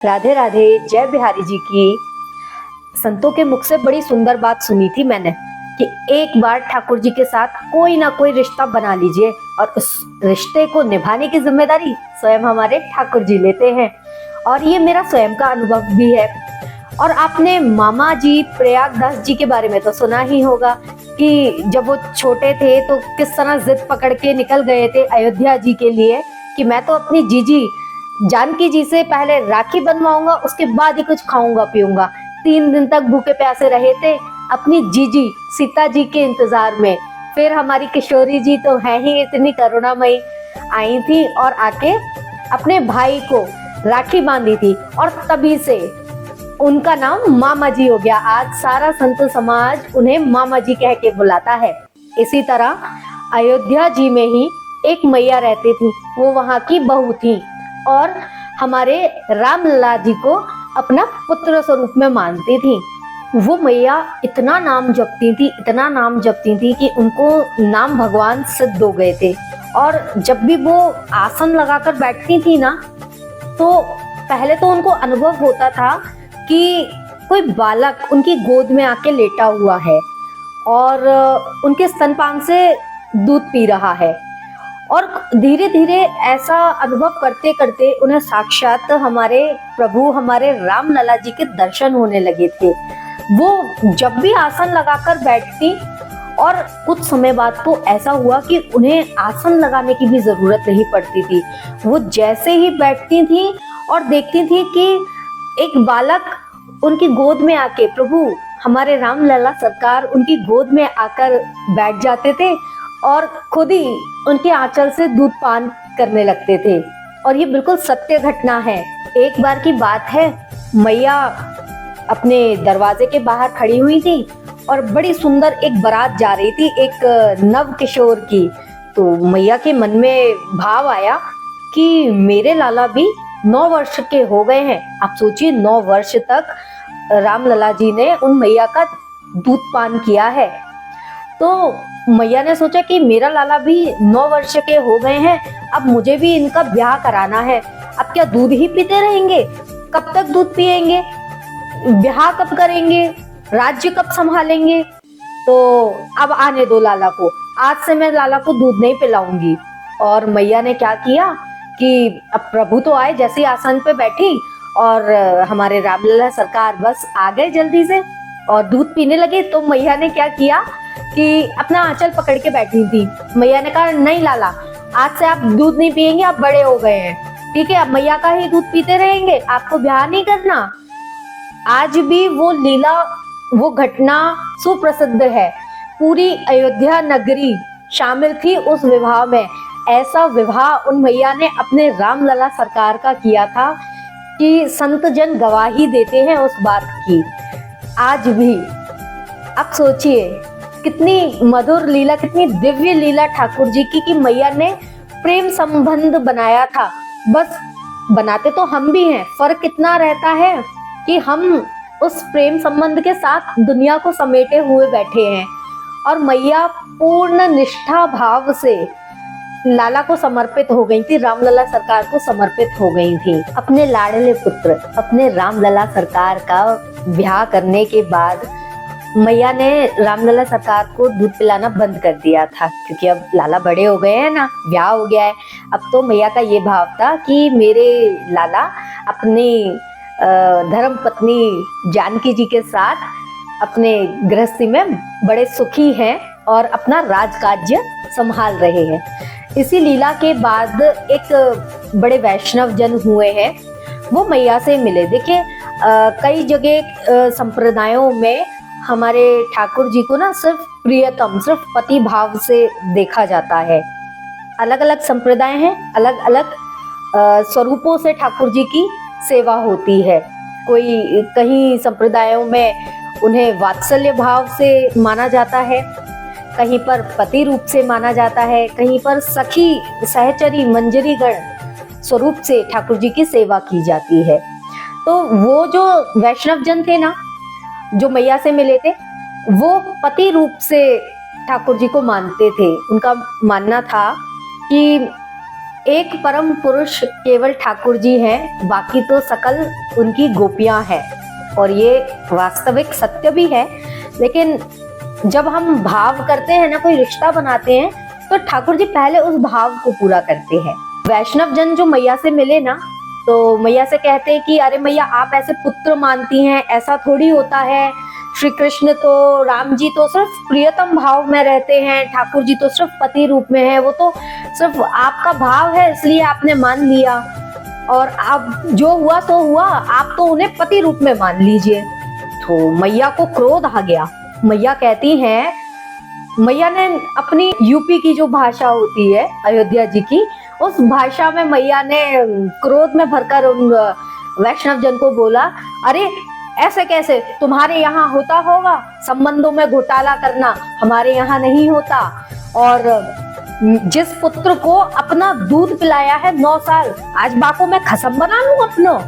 राधे राधे। जय बिहारी जी की। संतों के मुख से बड़ी सुंदर बात सुनी थी मैंने कि एक बार ठाकुर जी के साथ कोई ना कोई रिश्ता बना लीजिए और उस रिश्ते को निभाने की जिम्मेदारी स्वयं हमारे ठाकुर जी लेते हैं। और ये मेरा स्वयं का अनुभव भी है। और आपने मामा जी प्रयागदास जी के बारे में तो सुना ही होगा कि जब वो छोटे थे तो किस तरह जिद पकड़ के निकल गए थे अयोध्या जी के लिए कि मैं तो अपनी जीजी जानकी जी से पहले राखी बनवाऊंगा, उसके बाद ही कुछ खाऊंगा पीऊंगा। 3 दिन तक भूखे प्यासे रहे थे अपनी जीजी सीता जी के इंतजार में। फिर हमारी किशोरी जी तो है ही इतनी करुणामयी, आई थी और आके अपने भाई को राखी बांधी थी और तभी से उनका नाम मामा जी हो गया। आज सारा संत समाज उन्हें मामा जी कह के बुलाता है। इसी तरह अयोध्या जी में ही एक मैया रहती थी, वो वहां की बहू थी और हमारे रामलला जी को अपना पुत्र स्वरूप में मानती थी। वो मैया इतना नाम जपती थी, इतना नाम जपती थी कि उनको नाम भगवान सिद्ध हो गए थे। और जब भी वो आसन लगाकर बैठती थी ना, तो पहले तो उनको अनुभव होता था कि कोई बालक उनकी गोद में आके लेटा हुआ है और उनके स्तनपान से दूध पी रहा है। और धीरे धीरे ऐसा अनुभव करते करते उन्हें साक्षात हमारे प्रभु हमारे रामलला जी के दर्शन होने लगे थे। वो जब भी आसन लगाकर बैठती और कुछ समय बाद तो ऐसा हुआ कि उन्हें आसन लगाने की भी जरूरत नहीं पड़ती थी। वो जैसे ही बैठती थी और देखती थी कि एक बालक उनकी गोद में आके, प्रभु हमारे रामलला सरकार उनकी गोद में आकर बैठ जाते थे और खुद ही उनके आंचल से दूध पान करने लगते थे। और ये बिल्कुल सत्य घटना है। एक बार की बात है, मैया अपने दरवाजे के बाहर खड़ी हुई थी और बड़ी सुंदर एक बारात जा रही थी, एक नव किशोर की। तो मैया के मन में भाव आया कि मेरे लाला भी 9 वर्ष के हो गए हैं। आप सोचिए, 9 वर्ष तक रामलला जी ने उन मैया का दूध पान किया है। तो मैया ने सोचा कि मेरा लाला भी 9 वर्ष के हो गए हैं, अब मुझे भी इनका ब्याह कराना है। अब क्या दूध ही पीते रहेंगे? कब तक दूध पिएंगे? ब्याह कब करेंगे? राज्य कब संभालेंगे? तो अब आने दो लाला को, आज से मैं लाला को दूध नहीं पिलाऊंगी। और मैया ने क्या किया कि अब प्रभु तो आए, जैसे आसन पे बैठी और हमारे रामलला सरकार बस आ गए जल्दी से और दूध पीने लगे। तो मैया ने क्या किया कि अपना आंचल पकड़ के बैठी थी। मैया ने कहा, नहीं लाला, आज से आप दूध नहीं पिएंगे, आप बड़े हो गए हैं, ठीक है, अब मैया का ही दूध पीते रहेंगे, आपको ब्याह नहीं करना। आज भी वो लीला, वो घटना सुप्रसिद्ध है। पूरी अयोध्या नगरी शामिल थी उस विवाह में। ऐसा विवाह उन मैया ने अपने रामलला सरकार का किया था कि संत जन गवाही देते हैं उस बात की आज भी। अब सोचिए कितनी मधुर लीला, कितनी दिव्य लीला ठाकुर जी की कि मैया ने प्रेम संबंध बनाया था। बस बनाते तो हम भी हैं, फर्क इतना रहता है कि हम उस प्रेम संबंध के साथ दुनिया को समेटे हुए बैठे हैं। और मैया पूर्ण निष्ठा भाव से लाला को समर्पित हो गई थी, रामलला सरकार को समर्पित हो गई थी। अपने लाडले पुत्र अपने रामलला सरकार का ब्याह करने के बाद मैया ने रामलला सरकार को दूध पिलाना बंद कर दिया था, क्योंकि अब लाला बड़े हो गए हैं ना, ब्याह हो गया है। अब तो मैया का ये भाव था कि मेरे लाला अपनी धर्म पत्नी जानकी जी के साथ अपने गृहस्थी में बड़े सुखी हैं और अपना राजकाज्य संभाल रहे हैं। इसी लीला के बाद एक बड़े वैष्णव जन हुए हैं, वो मैया से मिले। देखिए कई जगह संप्रदायों में हमारे ठाकुर जी को ना सिर्फ प्रियतम, सिर्फ पति भाव से देखा जाता है। अलग अलग संप्रदाय हैं, अलग अलग स्वरूपों से ठाकुर जी की सेवा होती है। कोई कहीं संप्रदायों में उन्हें वात्सल्य भाव से माना जाता है, कहीं पर पति रूप से माना जाता है, कहीं पर सखी सहचरी मंजरी गण स्वरूप से ठाकुर जी की सेवा की जाती है। तो वो जो वैष्णव जन थे ना, जो मैया से मिले थे, वो पति रूप से ठाकुर जी को मानते थे। उनका मानना था कि एक परम पुरुष केवल ठाकुर जी हैं, बाकी तो सकल उनकी गोपियां हैं। और ये वास्तविक सत्य भी है। लेकिन जब हम भाव करते हैं ना, कोई रिश्ता बनाते हैं, तो ठाकुर जी पहले उस भाव को पूरा करते हैं। वैष्णव जन जो मैया से मिले ना, तो मैया से कहते हैं कि अरे मैया, आप ऐसे पुत्र मानती हैं, ऐसा थोड़ी होता है। श्री कृष्ण तो, राम जी तो सिर्फ प्रियतम भाव में रहते हैं, ठाकुर जी तो सिर्फ पति रूप में है। वो तो सिर्फ आपका भाव है, इसलिए आपने मान लिया, और अब जो हुआ सो हुआ, आप तो उन्हें पति रूप में मान लीजिए। तो मैया को क्रोध आ गया। मैया कहती हैं, मैया ने अपनी यूपी की जो भाषा होती है, अयोध्या जी की, उस भाषा में मैया ने क्रोध में भरकर उन वैष्णव जन को बोला, अरे ऐसे कैसे, तुम्हारे यहाँ होता होगा संबंधों में घोटाला करना, हमारे यहाँ नहीं होता। और जिस पुत्र को अपना दूध पिलाया है 9 साल, आज बाको मैं खसम बना लूं अपनो,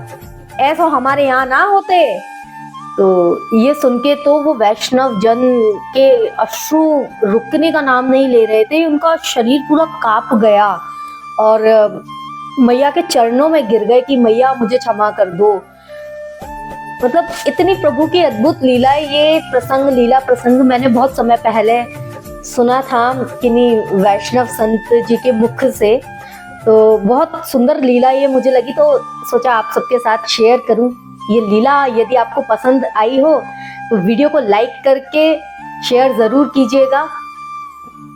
ऐसा हमारे यहाँ ना होते। तो ये सुन के तो वो वैष्णव जन के अश्रु रुकने का नाम नहीं ले रहे थे। उनका शरीर पूरा कांप गया और मैया के चरणों में गिर गए कि मैया मुझे क्षमा कर दो। मतलब इतनी प्रभु की अद्भुत लीला है। ये प्रसंग, लीला प्रसंग मैंने बहुत समय पहले सुना था किन्हीं वैष्णव संत जी के मुख से। तो बहुत सुंदर लीला ये मुझे लगी, तो सोचा आप सबके साथ शेयर करूं ये लीला। यदि आपको पसंद आई हो तो वीडियो को लाइक करके शेयर जरूर कीजिएगा।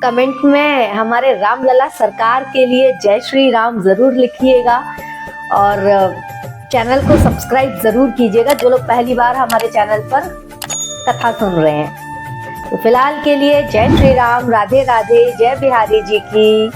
कमेंट में हमारे रामलला सरकार के लिए जय श्री राम जरूर लिखिएगा, और चैनल को सब्सक्राइब जरूर कीजिएगा जो लोग पहली बार हमारे चैनल पर कथा सुन रहे हैं। तो फिलहाल के लिए जय श्री राम, राधे राधे, जय बिहारी जी की।